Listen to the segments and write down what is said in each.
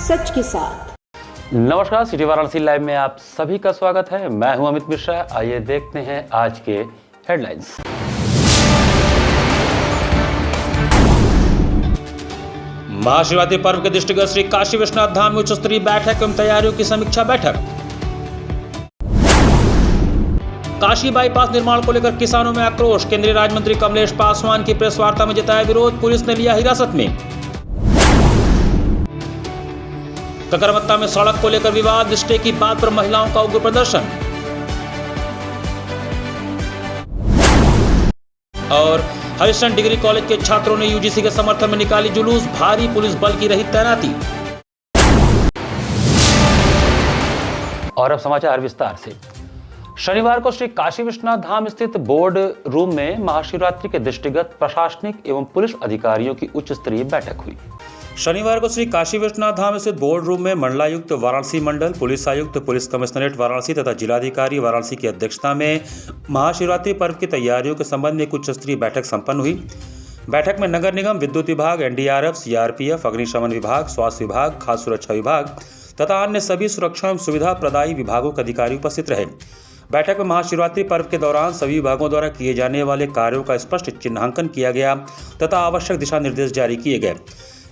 सच के साथ। नमस्कार, सिटी वाराणसी लाइव में आप सभी का स्वागत है। मैं हूं अमित मिश्रा। आइए देखते हैं आज के हेडलाइंस। महाशिवरात्रि पर्व के दृष्टिगत श्री काशी विश्वनाथ धाम में उच्च स्तरीय बैठक एवं तैयारियों की समीक्षा बैठक। काशी बाईपास निर्माण को लेकर किसानों में आक्रोश। केंद्रीय राज्य मंत्री कमलेश पासवान की प्रेस वार्ता में जताया विरोध। पुलिस ने लिया हिरासत में। ककरमत्ता में सड़क को लेकर विवाद। स्टे की बात पर महिलाओं का उग्र प्रदर्शन। और हरिश्चंद्र डिग्री कॉलेज के छात्रों ने यूजीसी के समर्थन में निकाली जुलूस। भारी पुलिस बल की रही तैनाती। और अब समाचार विस्तार से। शनिवार को श्री काशी विश्वनाथ धाम स्थित बोर्ड रूम में महाशिवरात्रि के दृष्टिगत प्रशासनिक एवं पुलिस अधिकारियों की उच्च स्तरीय बैठक हुई। शनिवार को श्री काशी विश्वनाथ धाम स्थित बोर्ड रूम में मंडलायुक्त वाराणसी मंडल, पुलिस आयुक्त, पुलिस कमिश्नरेट वाराणसी तथा जिलाधिकारी वाराणसी की अध्यक्षता में महाशिवरात्रि पर्व की तैयारियों के संबंध में एक उच्च स्तरीय बैठक संपन्न हुई। बैठक में नगर निगम, विद्युत विभाग, एनडीआरएफ, सीआरपीएफ, अग्निशमन विभाग, स्वास्थ्य विभाग, खाद्य सुरक्षा विभाग तथा अन्य सभी सुरक्षा एवं सुविधा प्रदायी विभागों के अधिकारी उपस्थित रहे। बैठक में महाशिवरात्रि पर्व के दौरान सभी विभागों द्वारा किए जाने वाले कार्यों का स्पष्ट चिन्हांकन किया गया तथा आवश्यक दिशा निर्देश जारी किए गए।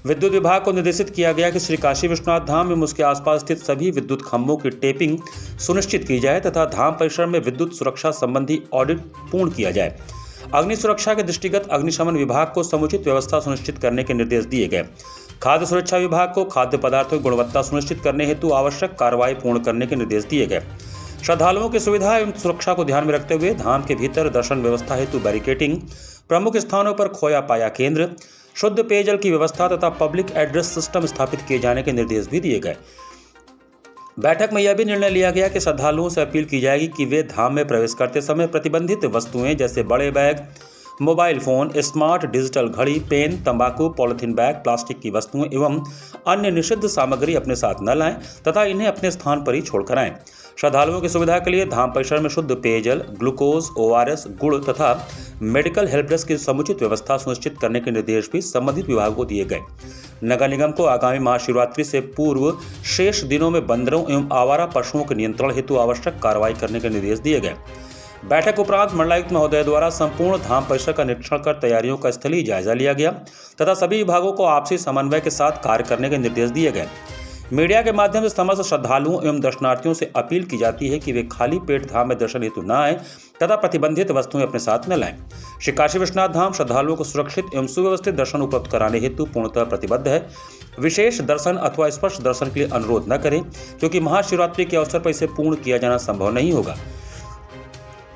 विद्युत विभाग को निर्देशित किया गया कि श्री काशी विश्वनाथ धाम एवं उसके आसपास स्थित सभी विद्युत खंभों की टेपिंग सुनिश्चित की जाए तथा धाम परिसर में विद्युत सुरक्षा संबंधी ऑडिट पूर्ण किया जाए। अग्नि सुरक्षा के दृष्टिगत अग्निशमन विभाग को समुचित व्यवस्था सुनिश्चित करने के निर्देश दिए गए। खाद्य सुरक्षा विभाग को खाद्य पदार्थों की गुणवत्ता सुनिश्चित करने हेतु आवश्यक कार्रवाई पूर्ण करने के निर्देश दिए गए। श्रद्धालुओं की सुविधा एवं सुरक्षा को ध्यान में रखते हुए धाम के भीतर दर्शन व्यवस्था हेतु बैरिकेडिंग, प्रमुख स्थानों पर खोया पाया केंद्र, शुद्ध पेयजल की व्यवस्था तथा पब्लिक एड्रेस सिस्टम स्थापित किए जाने के निर्देश भी दिए गए। बैठक में यह भी निर्णय लिया गया कि श्रद्धालुओं से अपील की जाएगी कि वे धाम में प्रवेश करते समय प्रतिबंधित वस्तुएं जैसे बड़े bag, mobile phone, smart digital घड़ी, पेन, तंबाकू, पॉलिथीन बैग, प्लास्टिक की वस्तुएं एवं अन्य निषिद्ध सामग्री अपने साथ न लाएं तथा इन्हें अपने स्थान पर ही छोड़कर आएं। श्रद्धालुओं की सुविधा के लिए धाम परिसर में शुद्ध पेयजल, ग्लूकोज, ओआरएस, गुड़ तथा मेडिकल हेल्प डेस्क की समुचित व्यवस्था सुनिश्चित करने के निर्देश भी संबंधित विभागों को दिए गए। नगर निगम को आगामी महाशिवरात्रि से पूर्व शेष दिनों में बंदरों एवं आवारा पशुओं के नियंत्रण हेतु आवश्यक कार्रवाई करने के निर्देश दिए गए। बैठक उपरांत मंडलायुक्त महोदय द्वारा संपूर्ण धाम परिसर का निरीक्षण कर तैयारियों का स्थलीय जायजा लिया गया तथा सभी विभागों को आपसी समन्वय के साथ कार्य करने के निर्देश दिए गए। मीडिया के माध्यम से समस्त श्रद्धालुओं एवं दर्शनार्थियों से अपील की जाती है कि वे खाली पेट धाम में दर्शन हेतु न आएं तथा प्रतिबंधित वस्तुएं अपने साथ न लाएं। श्री काशी विश्वनाथ धाम श्रद्धालुओं को सुरक्षित एवं सुव्यवस्थित दर्शन उपलब्ध कराने हेतु पूर्णतः प्रतिबद्ध है। विशेष दर्शन अथवा स्पर्श दर्शन के लिए अनुरोध न करें क्योंकि महाशिवरात्रि के अवसर पर इसे पूर्ण किया जाना संभव नहीं होगा।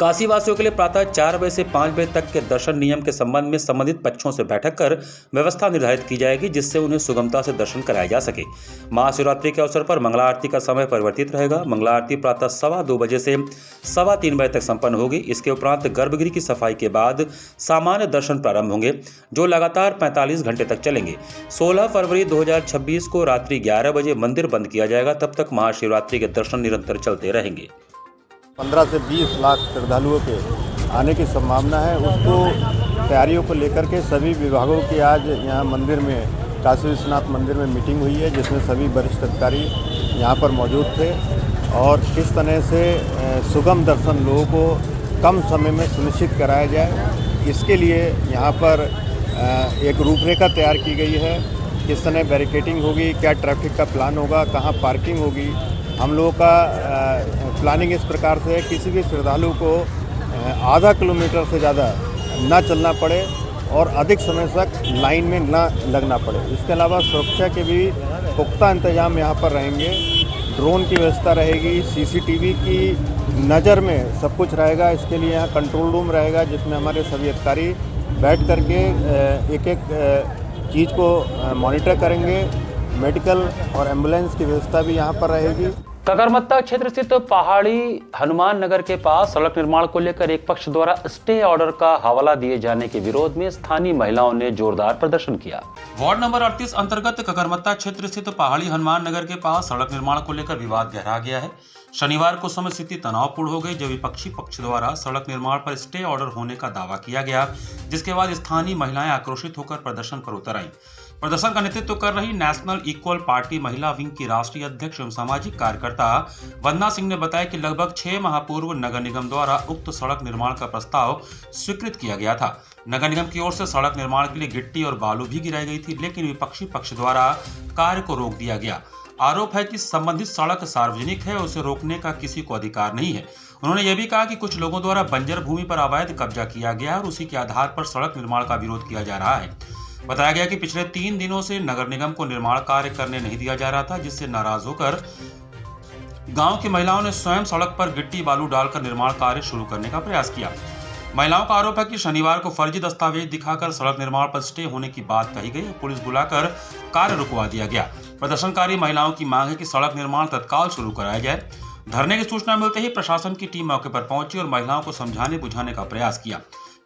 काशी वासियों के लिए प्रातः 4 बजे से 5 बजे तक के दर्शन नियम के संबंध में संबंधित पक्षों से बैठक कर व्यवस्था निर्धारित की जाएगी जिससे उन्हें सुगमता से दर्शन कराया जा सके। महाशिवरात्रि के अवसर पर मंगला आरती का समय परिवर्तित रहेगा। मंगला आरती प्रातः 2:15 बजे से 3:15 बजे तक संपन्न होगी। इसके उपरांत गर्भगृह की सफाई के बाद सामान्य दर्शन प्रारंभ होंगे जो लगातार 45 घंटे तक चलेंगे। 16 फरवरी 2026 को रात्रि 11 बजे मंदिर बंद किया जाएगा। तब तक महाशिवरात्रि के दर्शन निरंतर चलते रहेंगे। 15 से 20 लाख श्रद्धालुओं के आने की संभावना है। उसको तैयारियों को लेकर के सभी विभागों की आज यहाँ मंदिर में, काशी विश्वनाथ मंदिर में मीटिंग हुई है जिसमें सभी वरिष्ठ अधिकारी यहाँ पर मौजूद थे और किस तरह से सुगम दर्शन लोगों को कम समय में सुनिश्चित कराया जाए, इसके लिए यहाँ पर एक रूपरेखा तैयार की गई है। किस तरह बैरिकेडिंग होगी, क्या ट्रैफिक का प्लान होगा, कहाँ पार्किंग होगी। हम लोगों का प्लानिंग इस प्रकार से है किसी भी श्रद्धालु को आधा किलोमीटर से ज़्यादा ना चलना पड़े और अधिक समय तक लाइन में ना लगना पड़े। इसके अलावा सुरक्षा के भी पुख्ता इंतजाम यहाँ पर रहेंगे। ड्रोन की व्यवस्था रहेगी, सीसीटीवी की नज़र में सब कुछ रहेगा। इसके लिए यहाँ कंट्रोल रूम रहेगा जिसमें हमारे सभी अधिकारी बैठ करके एक एक चीज़ को मॉनिटर करेंगे। मेडिकल और एम्बुलेंस की व्यवस्था भी यहाँ पर रहेगी। ककरमत्ता क्षेत्र स्थित पहाड़ी हनुमान नगर के पास सड़क निर्माण को लेकर एक पक्ष द्वारा स्टे ऑर्डर का हवाला दिए जाने के विरोध में स्थानीय महिलाओं ने जोरदार प्रदर्शन किया। वार्ड नंबर 38 अंतर्गत ककरमत्ता क्षेत्र स्थित पहाड़ी हनुमान नगर के पास सड़क निर्माण को लेकर विवाद गहरा गया है। शनिवार को समय स्थिति तनावपूर्ण हो गई जब विपक्षी पक्ष द्वारा सड़क निर्माण पर स्टे ऑर्डर होने का दावा किया गया, जिसके बाद स्थानीय महिलाएं आक्रोशित होकर प्रदर्शन पर उतर आईं। प्रदर्शन का नेतृत्व कर रही नेशनल इक्वल पार्टी महिला विंग की राष्ट्रीय अध्यक्ष एवं सामाजिक कार्यकर्ता वंदना सिंह ने बताया कि लगभग 6 माह पूर्व नगर निगम द्वारा उक्त सड़क निर्माण का प्रस्ताव स्वीकृत किया गया था। नगर निगम की ओर से सड़क निर्माण के लिए गिट्टी और बालू भी गिराई गई थी, लेकिन विपक्षी पक्ष द्वारा कार्य को रोक दिया गया। आरोप है कि संबंधित सड़क सार्वजनिक है, उसे रोकने का किसी को अधिकार नहीं है। उन्होंने यह भी कहा कि कुछ लोगों द्वारा बंजर भूमि पर अवैध कब्जा किया गया और उसी के आधार पर सड़क निर्माण का विरोध किया जा रहा है। बताया गया कि पिछले 3 दिनों से नगर निगम को निर्माण कार्य करने नहीं दिया जा रहा था, जिससे नाराज होकर गांव की महिलाओं ने स्वयं सड़क पर गिट्टी बालू डालकर निर्माण कार्य शुरू करने का प्रयास किया। महिलाओं का आरोप है कि शनिवार को फर्जी दस्तावेज दिखाकर सड़क निर्माण पर स्टे होने की बात कही गई और पुलिस बुलाकर कार्य रुकवा दिया गया। प्रदर्शनकारी महिलाओं की मांग है कि सड़क निर्माण तत्काल शुरू कराया जाए। धरने की सूचना मिलते ही प्रशासन की टीम मौके पर पहुंची और महिलाओं को समझाने बुझाने का प्रयास किया।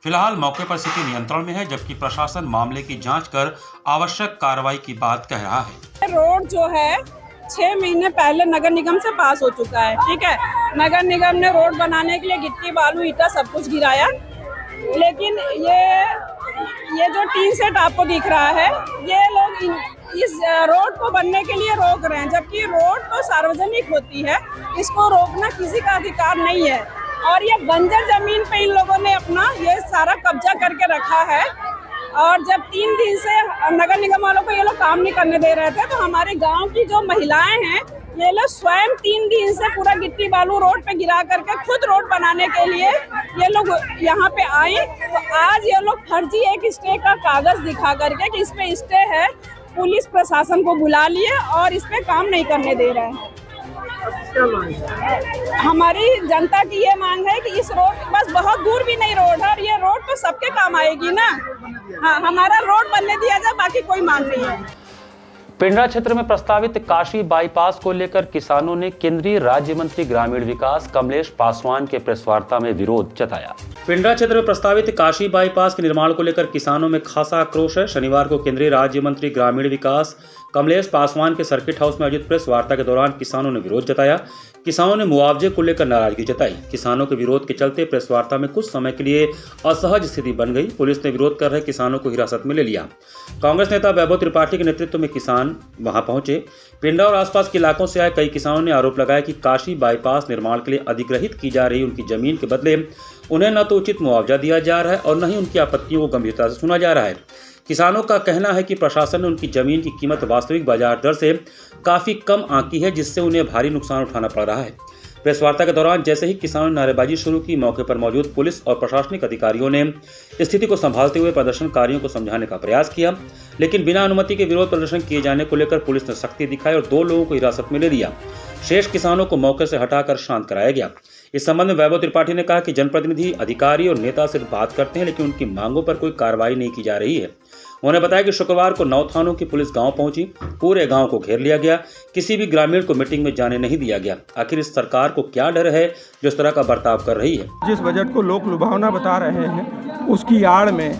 फिलहाल मौके पर स्थिति नियंत्रण में है, जबकि प्रशासन मामले की जांच कर आवश्यक कार्रवाई की बात कह रहा है। रोड जो है 6 महीने पहले नगर निगम से पास हो चुका है, ठीक है। नगर निगम ने रोड बनाने के लिए गिट्टी बालू ईटा सब कुछ गिराया, लेकिन ये जो टीन सेट आपको दिख रहा है, ये लोग इस रोड को बनने के लिए रोक रहे हैं, जबकि रोड तो सार्वजनिक होती है, इसको रोकना किसी का अधिकार नहीं है। और ये बंजर जमीन पे इन लोगों ने अपना ये सारा कब्जा करके रखा है। और जब 3 दिन से नगर निगम वालों को ये लोग काम नहीं करने दे रहे थे, तो हमारे गांव की जो महिलाएं हैं, ये लोग स्वयं 3 दिन से पूरा गिट्टी बालू रोड पे गिरा करके खुद रोड बनाने के लिए ये लोग यहाँ पे आए। तो आज ये लोग फर्जी एक स्टे का कागज दिखा करके कि इस पे स्टे है, पुलिस प्रशासन को बुला लिए और इस पे काम नहीं करने दे रहे हैं। हमारी जनता की ये मांग है कि इस रोड बस बहुत दूर भी नहीं रोड है, और ये रोड तो सबके काम आएगी ना। हाँ, हमारा रोड बनने दिया जाए, बाकी कोई मांग नहीं है। पिंडरा क्षेत्र में प्रस्तावित काशी बाईपास को लेकर किसानों ने केंद्रीय राज्य मंत्री ग्रामीण विकास कमलेश पासवान के प्रेस वार्ता में विरोध जताया। पिंडरा क्षेत्र में प्रस्तावित काशी बाईपास के निर्माण को लेकर किसानों में खासा आक्रोश है। शनिवार को केंद्रीय राज्य मंत्री ग्रामीण विकास कमलेश पासवान के सर्किट हाउस में आयोजित प्रेस वार्ता के दौरान किसानों ने विरोध जताया। किसानों ने मुआवजे को लेकर नाराजगी जताई। किसानों के विरोध के चलते प्रेस वार्ता में कुछ समय के लिए असहज स्थिति बन गई। पुलिस ने विरोध कर रहे किसानों को हिरासत में ले लिया। कांग्रेस नेता वैभव त्रिपाठी के नेतृत्व में किसान वहां पहुंचे। पिंडरा और आसपास के इलाकों से आए कई किसानों ने आरोप लगाया कि काशी बाईपास निर्माण के लिए अधिग्रहित की जा रही उनकी जमीन के बदले उन्हें न तो उचित मुआवजा दिया जा रहा है और न ही उनकी आपत्तियों को गंभीरता से सुना जा रहा है। किसानों का कहना है कि प्रशासन ने उनकी जमीन की कीमत वास्तविक बाजार दर से काफी कम आंकी है, जिससे उन्हें भारी नुकसान उठाना पड़ रहा है। प्रेस वार्ता के दौरान जैसे ही किसानों ने नारेबाजी शुरू की, मौके पर मौजूद पुलिस और प्रशासनिक अधिकारियों ने स्थिति को संभालते हुए प्रदर्शनकारियों को समझाने का प्रयास किया, लेकिन बिना अनुमति के विरोध प्रदर्शन किए जाने को लेकर पुलिस ने सख्ती दिखाई और 2 लोगों को हिरासत में ले लिया। शेष किसानों को मौके से हटाकर शांत कराया गया। इस संबंध में वैभव त्रिपाठी ने कहा कि जनप्रतिनिधि, अधिकारी और नेता सिर्फ बात करते हैं, लेकिन उनकी मांगों पर कोई कार्रवाई नहीं की जा रही है। उन्होंने बताया कि शुक्रवार को 9 थानों की पुलिस गांव पहुंची, पूरे गांव को घेर लिया गया, किसी भी ग्रामीण को मीटिंग में जाने नहीं दिया गया। आखिर इस सरकार को क्या डर है जो इस तरह का बर्ताव कर रही है? जिस बजट को लोक लुभावना बता रहे हैं, उसकी आड़ में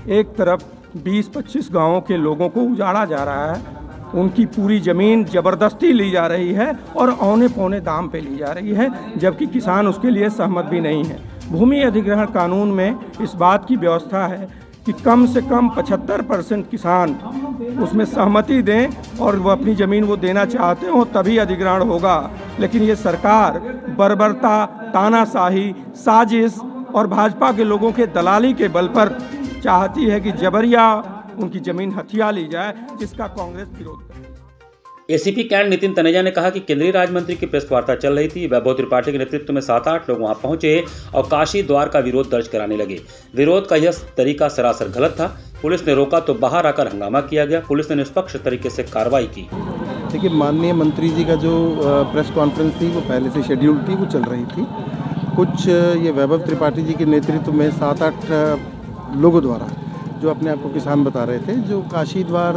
एक तरफ 20-25 गाँवों के लोगों को उजाड़ा जा रहा है, उनकी पूरी ज़मीन ज़बरदस्ती ली जा रही है और औने पौने दाम पे ली जा रही है, जबकि किसान उसके लिए सहमत भी नहीं है। भूमि अधिग्रहण कानून में इस बात की व्यवस्था है कि कम से कम 75% किसान उसमें सहमति दें और वो अपनी ज़मीन वो देना चाहते हो, तभी अधिग्रहण होगा। लेकिन ये सरकार बर्बरता, तानाशाही, साजिश और भाजपा के लोगों के दलाली के बल पर चाहती है कि जबरिया उनकी ज़मीन हथिया ली जाए, जिसका कांग्रेस विरोध करे। एसीपी कैंट नितिन तनेजा ने कहा कि केंद्रीय राज्य मंत्री की प्रेस वार्ता चल रही थी। वैभव त्रिपाठी के नेतृत्व में 7-8 लोग वहां पहुंचे और काशी द्वार का विरोध दर्ज कराने लगे। विरोध का यह तरीका सरासर गलत था। पुलिस ने रोका तो बाहर आकर हंगामा किया गया। पुलिस ने निष्पक्ष तरीके से कार्रवाई की। देखिए, माननीय मंत्री जी का जो प्रेस कॉन्फ्रेंस थी वो पहले से शेड्यूल थी, वो चल रही थी। कुछ ये वैभव त्रिपाठी जी के नेतृत्व में 7-8 लोगों द्वारा, जो अपने आप को किसान बता रहे थे, जो काशी द्वार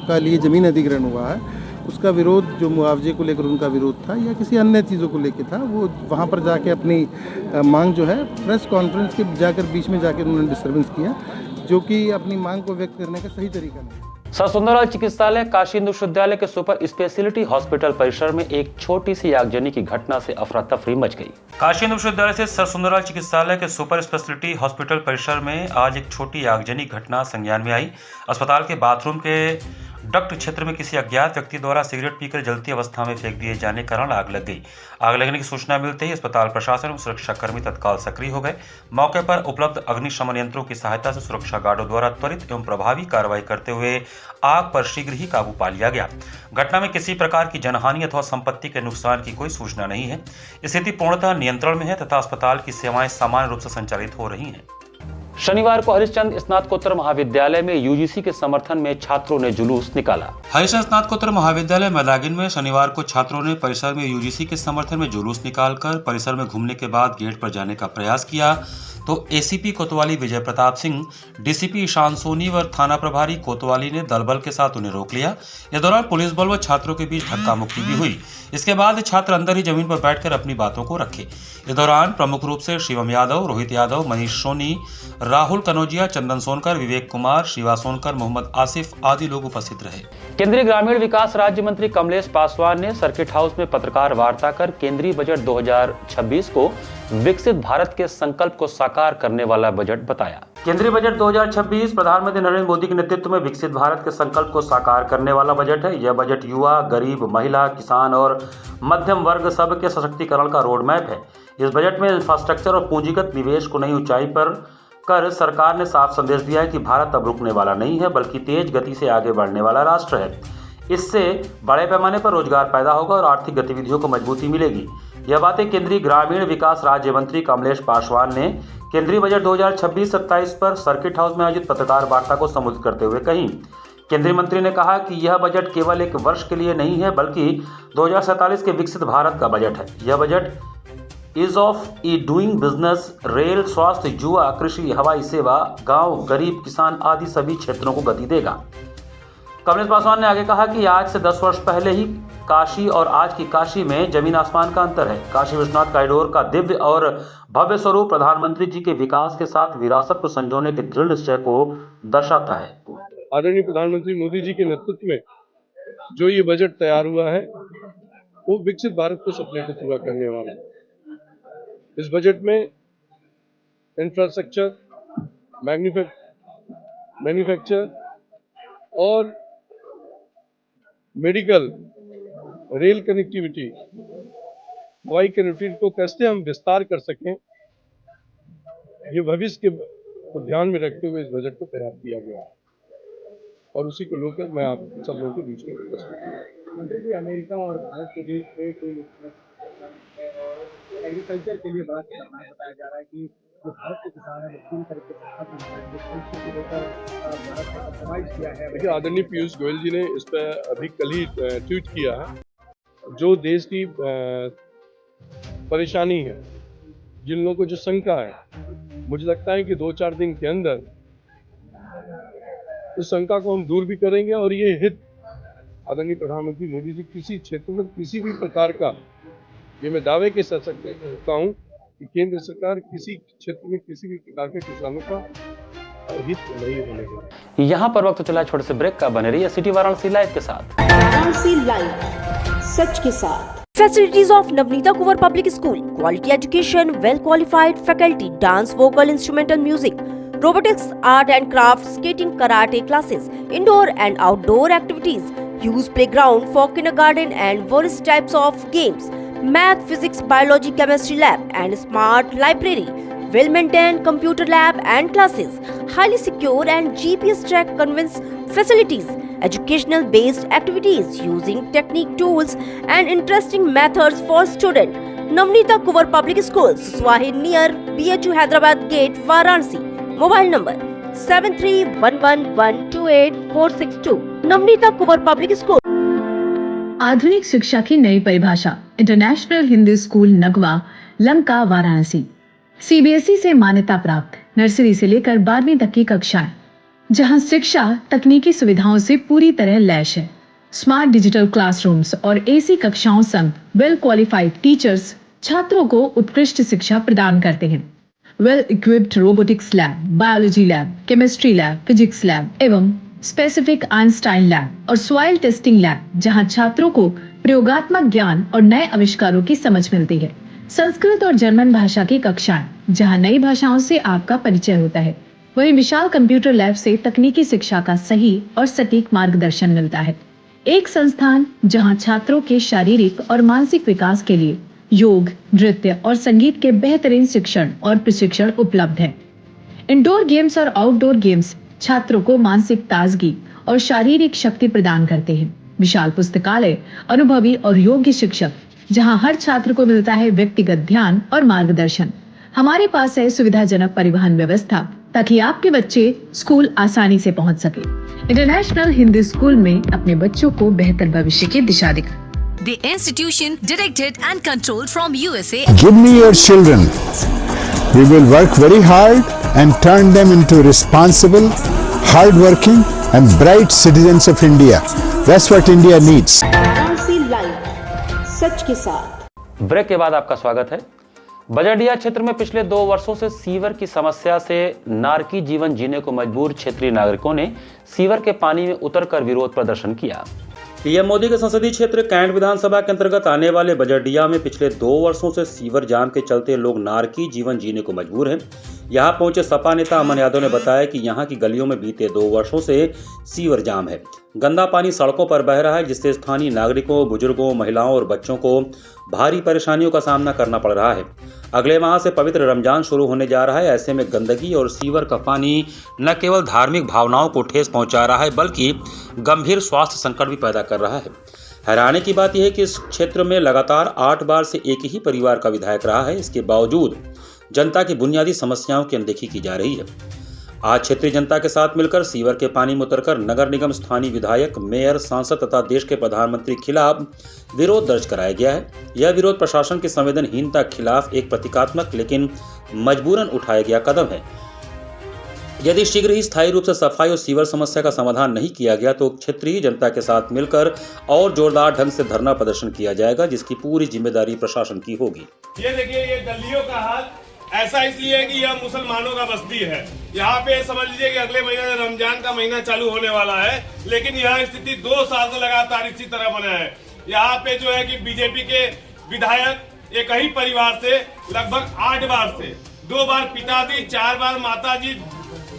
का लिए ज़मीन अधिग्रहण हुआ है, उसका विरोध, जो मुआवजे को लेकर उनका विरोध था या किसी अन्य चीज़ों को लेकर था, वो वहाँ पर जाके अपनी मांग जो है प्रेस कॉन्फ्रेंस के जाकर बीच में जाकर उन्होंने डिस्टर्बेंस किया, जो कि अपनी मांग को व्यक्त करने का सही तरीका नहीं। सर सुंदरलाल चिकित्सालय काशी हिंदू विश्वविद्यालय के सुपर स्पेशलिटी हॉस्पिटल परिसर में एक छोटी सी आगजनी की घटना से अफरा तफरी मच गई। काशी हिंदू विश्वविद्यालय से सर सुंदरलाल चिकित्सालय के सुपर स्पेशलिटी हॉस्पिटल परिसर में आज एक छोटी आगजनी घटना संज्ञान में आई। अस्पताल के बाथरूम के डक्ट क्षेत्र में किसी अज्ञात व्यक्ति द्वारा सिगरेट पीकर जलती अवस्था में फेंक दिए जाने के कारण आग लग गई। आग लगने की सूचना मिलते ही अस्पताल प्रशासन और सुरक्षाकर्मी तत्काल सक्रिय हो गए। मौके पर उपलब्ध अग्निशमन यंत्रों की सहायता से सुरक्षा गार्डों द्वारा त्वरित एवं प्रभावी कार्रवाई करते हुए आग पर शीघ्र ही काबू पा लिया गया। घटना में किसी प्रकार की जनहानि अथवा संपत्ति के नुकसान की कोई सूचना नहीं है। स्थिति पूर्णतः नियंत्रण में है तथा अस्पताल की सेवाएं सामान्य रूप से संचालित हो रही हैं। शनिवार को हरिश्चंद्र स्नातकोत्तर महाविद्यालय में यूजीसी के समर्थन में छात्रों ने जुलूस निकाला। हरिश्चंद्र स्नातकोत्तर महाविद्यालय मैदागिन में शनिवार को छात्रों ने परिसर में यूजीसी के समर्थन में जुलूस निकालकर परिसर में घूमने के बाद गेट पर जाने का प्रयास किया तो एसीपी कोतवाली विजय प्रताप सिंह, डीसीपी ईशान सोनी व थाना प्रभारी कोतवाली ने दलबल के साथ उन्हें रोक लिया। इस दौरान पुलिस बल व छात्रों के बीच धक्का मुक्की भी हुई। इसके बाद छात्र अंदर ही जमीन पर बैठकर अपनी बातों को रखे। इस दौरान प्रमुख रूप से शिवम यादव, रोहित यादव, मनीष सोनी, राहुल कनौजिया, चंदन सोनकर, विवेक कुमार, शिवा सोनकर, मोहम्मद आसिफ आदि लोग उपस्थित रहे। केंद्रीय ग्रामीण विकास राज्य मंत्री कमलेश पासवान ने सर्किट हाउस में पत्रकार वार्ता कर केंद्रीय बजट 2026 को विकसित भारत के संकल्प को साकार करने वाला बजट बताया। केंद्रीय बजट 2026 प्रधानमंत्री नरेंद्र मोदी के नेतृत्व में विकसित भारत के संकल्प को साकार करने वाला बजट है। यह बजट युवा, गरीब, महिला, किसान और मध्यम वर्ग सब के सशक्तिकरण का रोड मैप है। इस बजट में इंफ्रास्ट्रक्चर और पूंजीगत निवेश को नई ऊंचाई पर कर सरकार ने साफ संदेश दिया है कि भारत अब रुकने वाला नहीं है बल्कि तेज गति से आगे बढ़ने वाला राष्ट्र है। इससे बड़े पैमाने पर रोजगार पैदा होगा और आर्थिक गतिविधियों को मजबूती मिलेगी। यह बातें केंद्रीय ग्रामीण विकास राज्य मंत्री कमलेश पासवान ने केंद्रीय बजट 2026-27 पर सर्किट हाउस में आयोजित पत्रकार वार्ता को संबोधित करते हुए कही। केंद्रीय मंत्री ने कहा कि यह बजट केवल एक वर्ष के लिए नहीं है बल्कि 2047 के विकसित भारत का बजट है। यह budget ease of doing business, rail, स्वास्थ्य, युवा, कृषि, हवाई सेवा, गांव, गरीब, किसान आदि सभी क्षेत्रों को गति देगा। कमलेश पासवान ने आगे कहा कि आज से 10 वर्ष पहले ही काशी और आज की काशी में जमीन आसमान का अंतर है। काशी विश्वनाथ कॉरिडोर का दिव्य और भव्य स्वरूप प्रधानमंत्री जी के विकास के साथ विरासत को संजोने के दृढ़ निश्चय को दर्शाता है। आदरणीय प्रधानमंत्री मोदी जी के नेतृत्व में जो ये बजट तैयार हुआ है वो विकसित भारत को सपने को पूरा करने वाला है। इस बजट में इंफ्रास्ट्रक्चर, मैन्युफैक्चर और मेडिकल, रेल कनेक्टिविटी, हवाई कनेक्टिविटी को कैसे हम विस्तार कर सकें, ये भविष्य को ध्यान में रखते हुए इस बजट को तैयार किया गया है और उसी को लेकर मैं आप सब लोगों के बीच में उपस्थित हूं। अमेरिका और भारत के बीच एग्रीकल्चर के लिए बात बताया जा रहा है कि जो भारत के किसान है पूरी तरीके से देखिए, आदरणीय पीयूष गोयल जी ने इस पर अभी कल ही ट्वीट किया है। जो देश की परेशानी है, जिन लोगों को जो शंका है, मुझे लगता है कि 2-4 दिन के अंदर उस शंका को हम दूर भी करेंगे और ये हित आदरणीय प्रधानमंत्री मोदी जी किसी क्षेत्र में किसी भी प्रकार का, ये मैं दावे के साथ कहता हूँ कि केंद्र सरकार किसी क्षेत्र में किसी भी प्रकार के किसानों का हित नहीं होने देगी। यहाँ पर वक्त चला छोटे से ब्रेक का। बने रहिए सिटी वाराणसी लाइव के साथ। वाराणसी लाइव, सच के साथ। Facilities of Navneeta Kuwar Public School: quality education, well qualified faculty, dance, vocal, instrumental music, robotics, art and craft, skating, karate classes, indoor and outdoor activities, use playground for kindergarten and various types of games, math, physics, biology, chemistry lab and smart library, well maintained computer lab and classes, highly secure and GPS track convince facilities, educational based activities using technique tools and interesting methods for student. Navneeta Kuwar Public School, Swahi near BHU Hyderabad Gate, Varanasi. Mobile number 7311128462. Navneeta Kuwar Public School. आधुनिक शिक्षा की नई परिभाषा, international Hindi school Nagwa, Lanka, Varanasi. CBSE से मान्यता प्राप्त nursery से लेकर 12वीं तक की कक्षाएं, जहां शिक्षा तकनीकी सुविधाओं से पूरी तरह लैस है। स्मार्ट डिजिटल क्लासरूम्स और एसी कक्षाओं संग वेल क्वालिफाइड टीचर्स छात्रों को उत्कृष्ट शिक्षा प्रदान करते हैं। Well equipped robotics lab, biology lab, chemistry lab, physics lab एवं स्पेसिफिक आइंस्टाइन लैब और सॉइल टेस्टिंग लैब, जहां छात्रों को प्रयोगात्मक ज्ञान और नए आविष्कारों की समझ मिलती है। संस्कृत और जर्मन भाषा की कक्षाएं, जहां नई भाषाओं से आपका परिचय होता है। वहीं विशाल कंप्यूटर लैब से तकनीकी शिक्षा का सही और सटीक मार्गदर्शन मिलता है। एक संस्थान जहां छात्रों के शारीरिक और मानसिक विकास के लिए योग, नृत्य और संगीत के बेहतरीन शिक्षण और प्रशिक्षण उपलब्ध है। इंडोर गेम्स और आउटडोर गेम्स छात्रों को मानसिक ताजगी और शारीरिक शक्ति प्रदान करते हैं। विशाल पुस्तकालय, अनुभवी और योग्य शिक्षक, जहां हर छात्र को मिलता है व्यक्तिगत ध्यान और मार्गदर्शन। हमारे पास है सुविधाजनक परिवहन व्यवस्था ताकि आपके बच्चे स्कूल आसानी से पहुंच सके। इंटरनेशनल हिंदी स्कूल में अपने बच्चों को बेहतर भविष्य की दिशा दिखा। The institution directed and controlled from USA. Give me your children. We will work very hard and turn them into responsible, hard-working and bright citizens of India. That's what India needs. Varanasi live, सच के साथ। Break के बाद आपका स्वागत है। बजडिया क्षेत्र में पिछले 2 वर्षों से सीवर की समस्या से नारकी जीवन जीने को मजबूर क्षेत्रीय नागरिकों ने सीवर के पानी में उतरकर विरोध प्रदर्शन किया। पीएम मोदी के संसदीय क्षेत्र कैंट विधानसभा के अंतर्गत आने वाले बजडिया में पिछले 2 वर्षों से सीवर जाम के चलते लोग नारकी जीवन जीने को मजबूर हैं। यहां पहुंचे सपा नेता अमन यादव ने बताया कि यहां की गलियों में बीते 2 वर्षों से सीवर जाम है। गंदा पानी सड़कों पर बह रहा है, जिससे स्थानीय नागरिकों, बुजुर्गों, महिलाओं और बच्चों को भारी परेशानियों का सामना करना पड़ रहा है। अगले माह से पवित्र रमजान शुरू होने जा रहा है। ऐसे में गंदगी और सीवर का पानी न केवल धार्मिक भावनाओं को ठेस पहुंचा रहा है, बल्कि गंभीर स्वास्थ्य संकट भी पैदा कर रहा है। हैरानी की बात यह है कि इस क्षेत्र में लगातार 8 बार से एक ही परिवार का विधायक रहा है। इसके बावजूद जनता की बुनियादी समस्याओं की अनदेखी की जा रही है। आज क्षेत्रीय जनता के साथ मिलकर सीवर के पानी में उतरकर नगर निगम, स्थानीय विधायक, मेयर, सांसद तथा देश के प्रधानमंत्री के खिलाफ विरोध दर्ज कराया गया है। यह विरोध प्रशासन की संवेदनहीनता के खिलाफ एक प्रतीकात्मक लेकिन मजबूरन उठाया गया कदम है। यदि शीघ्र ही स्थायी रूप से सफाई और सीवर समस्या का समाधान नहीं किया गया तो क्षेत्रीय जनता के साथ मिलकर और जोरदार ढंग से धरना प्रदर्शन किया जाएगा, जिसकी पूरी जिम्मेदारी प्रशासन की होगी। ये देखिए, ये गलियों का हाल ऐसा इसलिए है कि यह मुसलमानों का बस्ती है। यहाँ पे समझ लीजिए कि अगले महीने रमजान का महीना चालू होने वाला है, लेकिन यह स्थिति 2 साल से लगातार इसी तरह बना है। यहाँ पे जो है कि बीजेपी के विधायक एक ही परिवार से लगभग 8 बार से 2 बार पिताजी, 4 बार माताजी,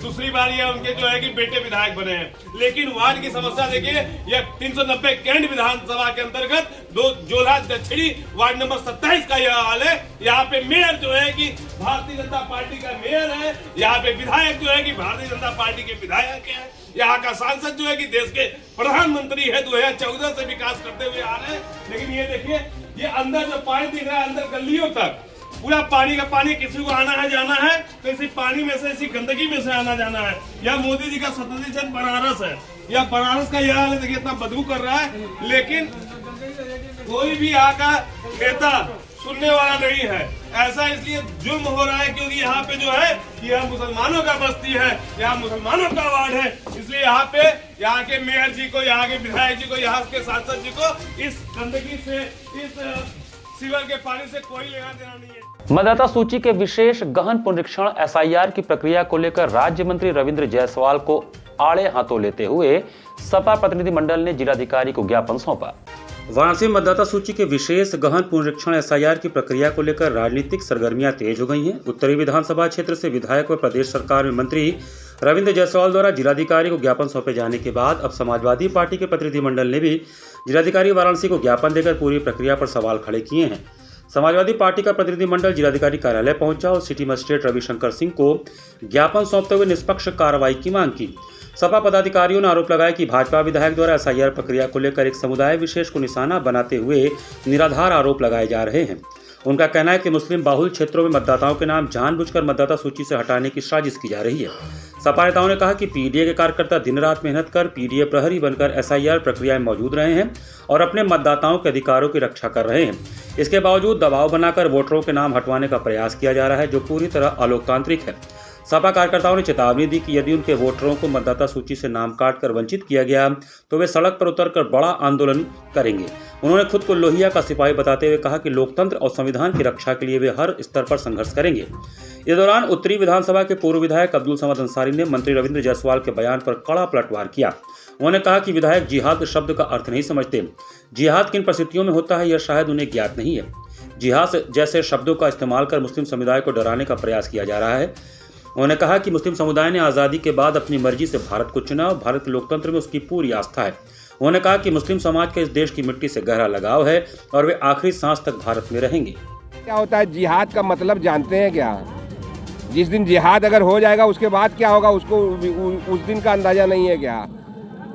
दूसरी बार ये उनके जो है कि बेटे विधायक बने हैं। लेकिन वार्ड की समस्या देखिए, यह 390 कैंट विधानसभा के अंतर्गत जोला दक्षिणी वार्ड नंबर 27 का यह हाल है। यहाँ पे मेयर जो है कि भारतीय जनता पार्टी का मेयर है, यहाँ पे विधायक जो है कि भारतीय जनता पार्टी के विधायक है, यहाँ का सांसद जो है कि देश के प्रधानमंत्री है, 2014 से विकास करते हुए आ रहे हैं। लेकिन ये देखिए, ये अंदर जो पानी दिख रहा है, अंदर गलियों तक पूरा पानी का पानी, किसी को आना है जाना है तो इसी पानी में से, इसी गंदगी में से आना जाना है। यह मोदी जी का 27 बनारस है, यह बनारस का यह हाल है। देखिए, इतना बदबू कर रहा है, लेकिन कोई भी यहाँ का नेता सुनने वाला नहीं है। ऐसा इसलिए जुर्म हो रहा है क्योंकि यहाँ पे जो है यह मुसलमानों का बस्ती है, यहाँ मुसलमानों का वार्ड है। इसलिए यहाँ पे यहाँ के मेयर जी को, यहाँ के विधायक जी को, यहाँ के सांसद जी को इस गंदगी से, इस सीवर के पानी से कोई लेना देना नहीं है। मतदाता सूची के विशेष गहन पुनरीक्षण एसआईआर की प्रक्रिया को लेकर राज्य मंत्री रविंद्र जायसवाल को आड़े हाथों लेते हुए सपा प्रतिनिधि मंडल ने जिलाधिकारी को ज्ञापन सौंपा। वाराणसी में मतदाता सूची के विशेष गहन पुनरीक्षण एसआईआर की प्रक्रिया को लेकर राजनीतिक सरगर्मियां तेज हो गई हैं। उत्तरी विधानसभा क्षेत्र से विधायक व प्रदेश सरकार में मंत्री रविंद्र जायसवाल द्वारा जिलाधिकारी को ज्ञापन सौंपे जाने के बाद अब समाजवादी पार्टी के प्रतिनिधि मंडल ने भी जिलाधिकारी वाराणसी को ज्ञापन देकर पूरी प्रक्रिया पर सवाल खड़े किए हैं। समाजवादी पार्टी का प्रतिनिधि मंडल जिलाधिकारी कार्यालय पहुंचा और सिटी मजिस्ट्रेट रविशंकर सिंह को ज्ञापन सौंपते हुए निष्पक्ष कार्रवाई की मांग की। सपा पदाधिकारियों ने आरोप लगाया कि भाजपा विधायक द्वारा एसआईआर प्रक्रिया को लेकर एक समुदाय विशेष को निशाना बनाते हुए निराधार आरोप लगाए जा रहे हैं। उनका कहना है कि मुस्लिम बाहुल क्षेत्रों में मतदाताओं के नाम जानबूझकर मतदाता सूची से हटाने की साजिश की जा रही है। सपा नेताओं ने कहा कि पीडीए के कार्यकर्ता दिन रात मेहनत कर पीडीए प्रहरी बनकर एसआईआर प्रक्रिया में मौजूद रहे हैं और अपने मतदाताओं के अधिकारों की रक्षा कर रहे हैं। इसके बावजूद दबाव बनाकर वोटरों के नाम हटवाने का प्रयास किया जा रहा है, जो पूरी तरह अलोकतांत्रिक है। सपा कार्यकर्ताओं ने चेतावनी दी कि यदि उनके वोटरों को मतदाता सूची से नाम काटकर वंचित किया गया तो वे सड़क पर उतरकर बड़ा आंदोलन करेंगे। उन्होंने खुद को लोहिया का सिपाही बताते हुए कहा कि लोकतंत्र और संविधान की रक्षा के लिए वे हर स्तर पर संघर्ष करेंगे। इस दौरान उत्तरी विधानसभा के पूर्व विधायक अब्दुल समद अंसारी ने मंत्री रविंद्र जायसवाल के बयान पर कड़ा पलटवार किया। उन्होंने कहा कि विधायक जिहाद शब्द का अर्थ नहीं समझते। जिहाद किन परिस्थितियों में होता है यह शायद उन्हें ज्ञात नहीं है। जिहाद जैसे शब्दों का इस्तेमाल कर मुस्लिम समुदाय को डराने का प्रयास किया जा रहा है। उन्होंने कहा कि मुस्लिम समुदाय ने आज़ादी के बाद अपनी मर्जी से भारत को चुना और भारत के लोकतंत्र में उसकी पूरी आस्था है। उन्होंने कहा कि मुस्लिम समाज का इस देश की मिट्टी से गहरा लगाव है और वे आखिरी सांस तक भारत में रहेंगे। क्या होता है जिहाद का मतलब जानते हैं क्या? जिस दिन जिहाद अगर हो जाएगा उसके बाद क्या होगा उसको उस दिन का अंदाजा नहीं है क्या?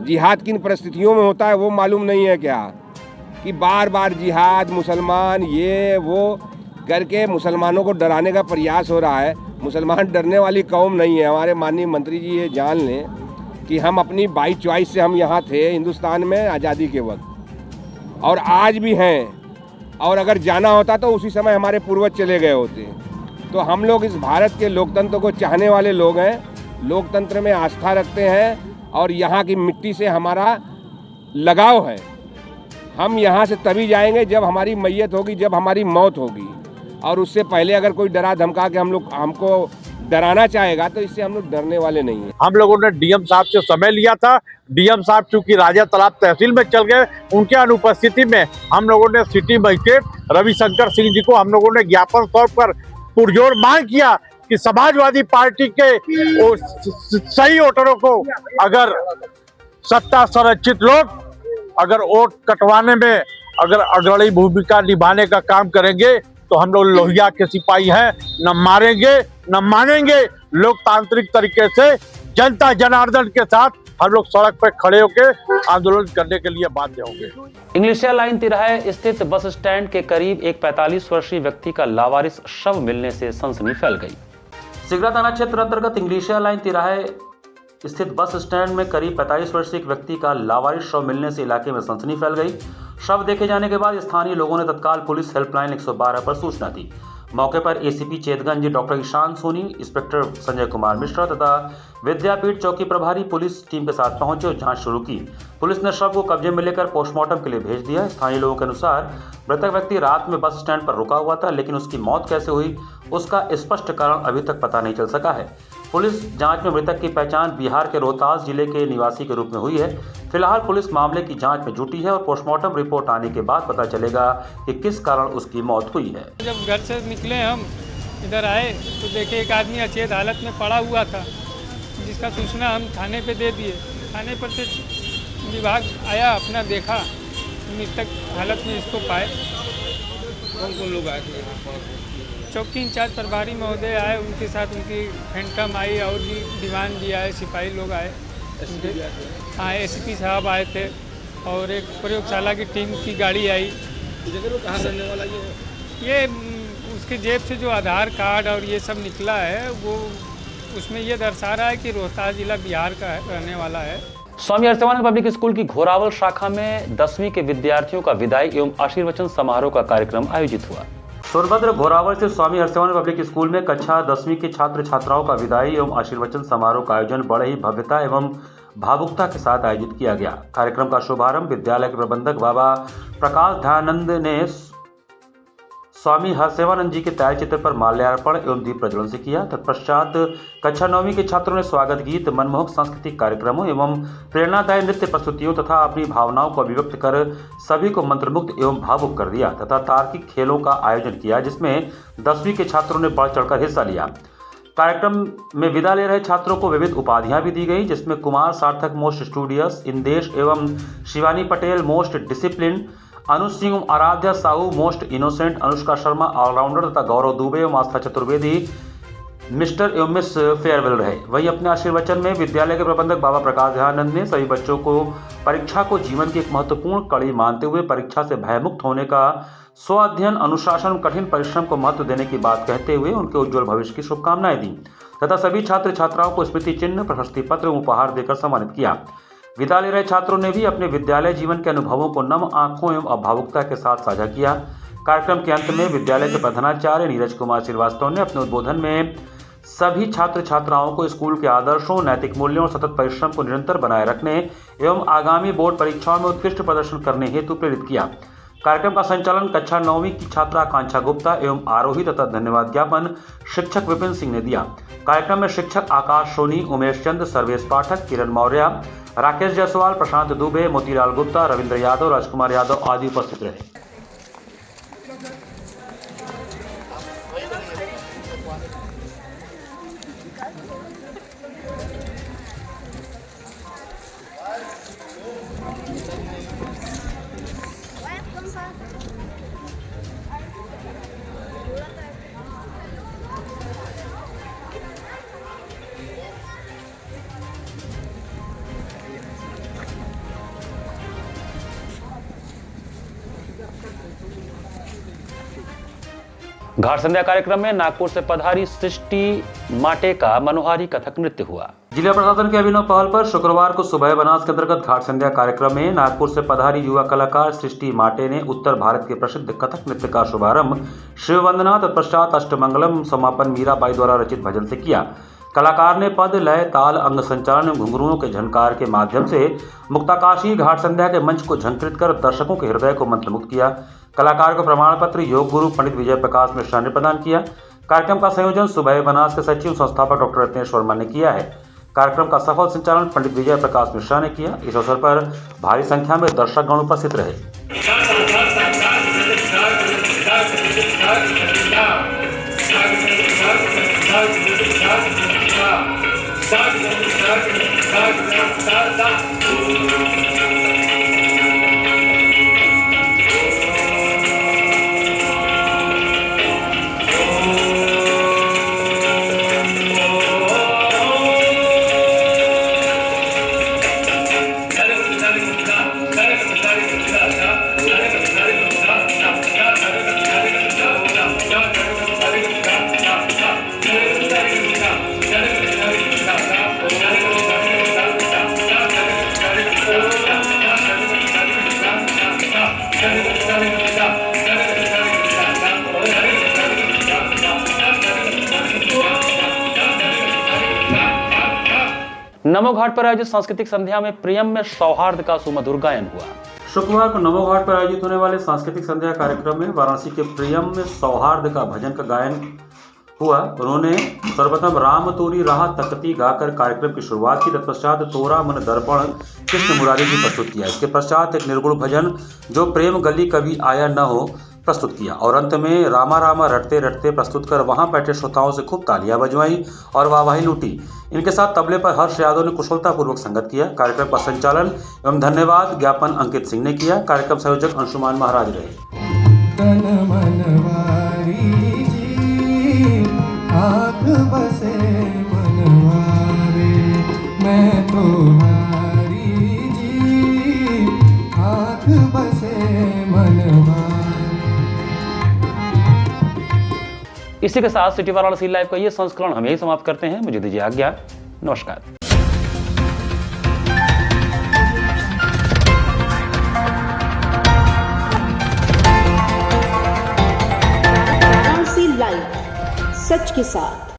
जिहाद किन परिस्थितियों में होता है वो मालूम नहीं है क्या? कि बार बार जिहाद मुसलमान ये वो करके मुसलमानों को डराने का प्रयास हो रहा है। मुसलमान डरने वाली कौम नहीं है। हमारे माननीय मंत्री जी ये जान लें कि हम अपनी बाई चॉइस से हम यहाँ थे हिंदुस्तान में आज़ादी के वक्त और आज भी हैं, और अगर जाना होता तो उसी समय हमारे पूर्वज चले गए होते। तो हम लोग इस भारत के लोकतंत्र को चाहने वाले लोग हैं, लोकतंत्र में आस्था रखते हैं और यहाँ की मिट्टी से हमारा लगाव है। हम यहाँ से तभी जाएंगे जब हमारी मैयत होगी, जब हमारी मौत होगी, और उससे पहले अगर कोई डरा धमका के हमको डराना चाहेगा तो इससे हम लोग डरने वाले नहीं हैं। हम लोगों ने डीएम साहब से समय लिया था। डीएम साहब चूंकि राजा तालाब तहसील में चल गए, उनके अनुपस्थिति में हम लोगों ने सिटी मजिस्ट्रेट रविशंकर सिंह जी को हम लोगों ने ज्ञापन सौंप कर पुरजोर मांग किया कि समाजवादी पार्टी के सही वोटरों को अगर सत्ता संरक्षित लोग अगर वोट कटवाने में अगर अग्रणी भूमिका निभाने का काम करेंगे तो हम लोग लोहिया के सिपाही हैं, न मारेंगे न मानेंगे। लोकतांत्रिक तरीके से जनता जनार्दन के साथ हम लोग सड़क पर खड़े होकर आंदोलन करने के लिए बाध्य होंगे। इंग्लिशिया लाइन तिराहे स्थित बस स्टैंड के करीब एक 45 वर्षीय व्यक्ति का लावारिस शव मिलने से सनसनी फैल गई। सिगरा थाना क्षेत्र अंतर्गत इंग्लिशिया लाइन तिराहे स्थित बस स्टैंड में करीब 45 वर्षीय एक व्यक्ति का लावारिस शव मिलने से इलाके में सनसनी फैल गई। शव देखे जाने के बाद स्थानीय लोगों ने तत्काल पुलिस हेल्पलाइन 112 पर सूचना दी। मौके पर ACP Chetganj doctor Ishan Soni, inspector Sanjay Kumar Mishra तथा विद्यापीठ चौकी प्रभारी पुलिस टीम के साथ पहुंचे और जांच शुरू की। पुलिस ने शव को कब्जे में लेकर पोस्टमार्टम के लिए भेज दिया। स्थानीय लोगों के अनुसार मृतक व्यक्ति रात में बस स्टैंड पर रुका हुआ था, लेकिन उसकी मौत कैसे हुई उसका स्पष्ट कारण अभी तक पता नहीं चल सका है। पुलिस जांच में मृतक की पहचान बिहार के रोहतास जिले के निवासी के रूप में हुई है। फिलहाल पुलिस मामले की जांच में जुटी है और पोस्टमार्टम रिपोर्ट आने के बाद पता चलेगा कि किस कारण उसकी मौत हुई है। जब घर से निकले हम इधर आए तो देखे एक आदमी अचेत हालत में पड़ा हुआ था, जिसका सूचना हम थाने पे दे दिए। थाने पर से विभाग आया, अपना देखा, मृतक हालत में इसको पाए। कौन लोग आए थे? चौकी इंचार्ज प्रभारी महोदय आए, उनके साथ उनकी फैंटम आई और भी दीवान भी आए, सिपाही लोग आए, हाँ एसपी साहब आए थे और एक प्रयोगशाला की टीम की गाड़ी आई। कहाँ रहने वाला ये उसके जेब से जो आधार कार्ड और ये सब निकला है वो उसमें ये दर्शा रहा है कि रोहतास जिला बिहार का है, रहने वाला है। स्वामी हर्षवर्धन पब्लिक स्कूल की घोरावल शाखा में 10वीं के विद्यार्थियों का विदाई एवं आशीर्वचन समारोह का कार्यक्रम आयोजित हुआ। सोनभद्र घोरावल से स्वामी हर्षवर्धन पब्लिक स्कूल में कक्षा 10वीं के छात्र छात्राओं का विदाई एवं आशीर्वचन समारोह का आयोजन बड़े ही भव्यता एवं भावुकता के साथ आयोजित किया गया। कार्यक्रम का शुभारंभ विद्यालय के प्रबंधक बाबा प्रकाश दयानंद ने स्वामी हर्षवर्धन जी के तैलचित्र पर माल्यार्पण एवं दीप प्रज्वलन से किया। तत्पश्चात कक्षा 9वीं के छात्रों ने स्वागत गीत, मनमोहक सांस्कृतिक कार्यक्रमों एवं प्रेरणादायी नृत्य प्रस्तुतियों तथा अपनी भावनाओं को अभिव्यक्त कर सभी को मंत्रमुग्ध एवं भावुक कर दिया तथा तार्किक खेलों का आयोजन किया, जिसमें 10वीं के छात्रों ने बढ़ चढ़कर हिस्सा लिया। कार्यक्रम में विदा ले रहे छात्रों को विविध उपाधियां भी दी गई, जिसमें कुमार सार्थक मोस्ट स्टूडियस, इंदेश एवं Shivani Patel most discipline, Anuj Singh Aradhya Sahu most innocent, Anushka Sharma allrounder तथा गौरव दुबे एवं आस्था चतुर्वेदी मिस्टर एवं मिस फेयरवेल रहे। वहीं अपने आशीर्वचन में विद्यालय के प्रबंधक बाबा प्रकाश दयानंद ने सभी बच्चों को परीक्षा को जीवन की एक महत्वपूर्ण कड़ी मानते हुए परीक्षा से भयमुक्त होने का, स्व अध्ययन, अनुशासन, कठिन परिश्रम को महत्व देने की बात कहते हुए उनके उज्जवल भविष्य की शुभकामनाएं दी तथा सभी छात्र छात्राओं को स्मृति चिन्ह, प्रशस्ति पत्र एवं उपहार देकर सम्मानित किया। विदा ले रहे छात्रों ने भी अपने विद्यालय जीवन के अनुभवों को नम आंखों एवं अभावुकता के साथ साझा किया। कार्यक्रम के अंत में विद्यालय के प्रधानाचार्य नीरज कुमार श्रीवास्तव ने अपने उद्बोधन में सभी छात्र छात्राओं को स्कूल के आदर्शों, नैतिक मूल्यों और सतत परिश्रम को निरंतर बनाए रखने एवं आगामी बोर्ड परीक्षाओं में उत्कृष्ट प्रदर्शन करने हेतु प्रेरित किया। कार्यक्रम का संचालन कक्षा 9वीं की छात्रा आकांक्षा गुप्ता एवं आरोही तथा धन्यवाद ज्ञापन शिक्षक विपिन सिंह ने दिया। कार्यक्रम में शिक्षक आकाश सोनी, उमेश चंद, सर्वेश पाठक, किरण मौर्य, राकेश जायसवाल, प्रशांत दुबे, मोतीलाल गुप्ता, रविंद्र यादव, राजकुमार यादव आदि उपस्थित रहे। घाट संध्या कार्यक्रम में नागपुर से पधारी सृष्टि माटे का मनोहारी कथक नृत्य हुआ। जिला प्रशासन के अभिनव पहल पर शुक्रवार को सुबह बनास के अंतर्गत घाट संध्या कार्यक्रम में नागपुर से पधारी युवा कलाकार सृष्टि माटे ने उत्तर भारत के प्रसिद्ध कथक नृत्य का शुभारंभ शिव वंदना तत्पश्चात अष्टमंगलम समापन मीराबाई द्वारा रचित भजन से किया। कलाकार ने पद, लय, ताल, अंग संचालन, घुंघरुओं के झनकार के माध्यम से मुक्ताकाशी घाट संध्या के मंच को झंकृत कर दर्शकों के हृदय को मंत्रमुग्ध किया। कलाकार को प्रमाण पत्र योग गुरु पंडित विजय प्रकाश मिश्रा ने प्रदान किया। कार्यक्रम का संयोजन सुबह बनास के सचिव संस्थापक डॉक्टर रत्नेश वर्मा ने किया है। कार्यक्रम का सफल संचालन पंडित विजय प्रकाश मिश्रा ने किया। इस अवसर पर भारी संख्या में दर्शकगण उपस्थित रहे। नमो घाट पर आयोजित सांस्कृतिक संध्या में प्रेम में सौहार्द का सुमधुर गायन हुआ। शुक्रवार को नमो घाट पर आयोजित होने वाले सांस्कृतिक संध्या कार्यक्रम में वाराणसी के प्रेम में सौहार्द का भजन का गायन हुआ। उन्होंने सर्वप्रथम राम तोरी राह तकती गाकर कार्यक्रम की शुरुआत की। तत्पश्चात तोरा मन दर्पण कृष्ण मुरारी जी प्रस्तुत किया। इसके पश्चात एक निर्गुण भजन जो प्रेम गली कभी आया न हो प्रस्तुत किया और अंत में रामा रामा रटते रटते प्रस्तुत कर वहां बैठे श्रोताओं से खूब तालियां बजवाई और वाहवाही लूटी। इनके साथ तबले पर हर्ष यादव ने कुशलतापूर्वक संगत किया। कार्यक्रम का संचालन एवं धन्यवाद ज्ञापन अंकित सिंह ने किया। कार्यक्रम संयोजक अंशुमान महाराज रहे। इसी के साथ सिटी वाराणसी लाइव का ये संस्करण हम यही समाप्त करते हैं। मुझे दीजिए आज्ञा। नमस्कार। वाराणसी लाइव, सच के साथ।